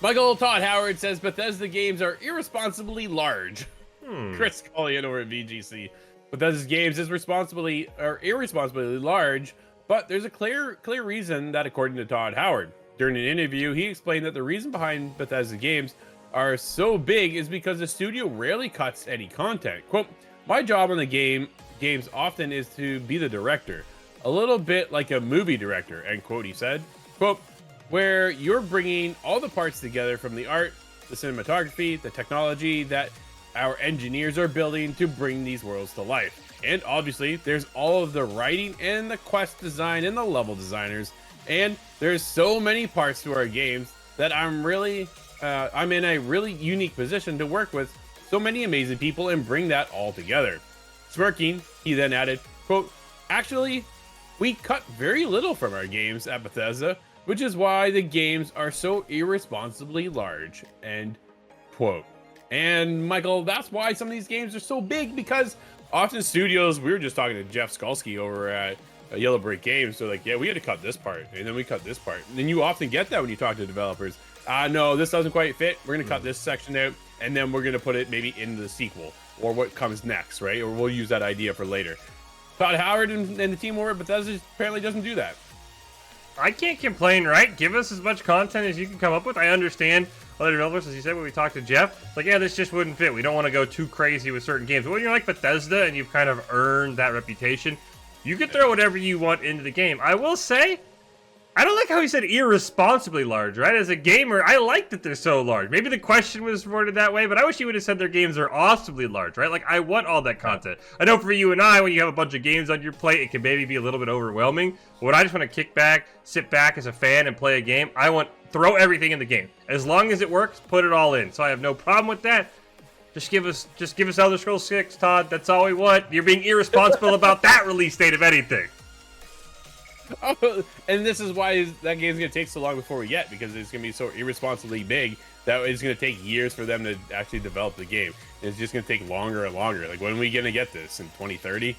Michael Todd Howard says Bethesda games are irresponsibly large. Chris Collian over at VGC. Bethesda's games is irresponsibly large, but there's a clear reason that, according to Todd Howard. During an interview, he explained that the reason behind Bethesda games are so big is because the studio rarely cuts any content. Quote, my job on the games often is to be the director, a little bit like a movie director, end quote, he said. Quote, where you're bringing all the parts together from the art, the cinematography, the technology that our engineers are building to bring these worlds to life. And obviously, there's all of the writing and the quest design and the level designers. And there's so many parts to our games that I'm in a really unique position to work with so many amazing people and bring that all together. Smirking, he then added, quote, actually, we cut very little from our games at Bethesda, which is why the games are so irresponsibly large, end quote. And Michael, that's why some of these games are so big, because often studios, we were just talking to Jeff Skulski over at Yellow Brick Games, they're like, yeah, we had to cut this part, and then we cut this part. And then you often get that when you talk to developers. No, this doesn't quite fit. We're going to cut this section out, and then we're going to put it maybe into the sequel, or what comes next, right? Or we'll use that idea for later. Todd Howard and the team over at Bethesda apparently doesn't do that. I can't complain, right? Give us as much content as you can come up with. I understand other developers, as you said when we talked to Jeff, like, yeah, this just wouldn't fit. We don't want to go too crazy with certain games. But when you're like Bethesda and you've kind of earned that reputation, you can throw whatever you want into the game. I will say, I don't like how he said irresponsibly large, right? As a gamer, I like that they're so large. Maybe the question was worded that way, but I wish he would have said their games are awesomely large, right? Like, I want all that content. I know for you and I, when you have a bunch of games on your plate, it can maybe be a little bit overwhelming. But when I just want to kick back, sit back as a fan and play a game, I want throw everything in the game. As long as it works, put it all in. So I have no problem with that. Just give us Elder Scrolls 6, Todd. That's all we want. You're being irresponsible about that release date of anything. Oh, and this is why that game's going to take so long before we get, because it's going to be so irresponsibly big that it's going to take years for them to actually develop the game. It's just going to take longer and longer. Like, when are we going to get this? In 2030?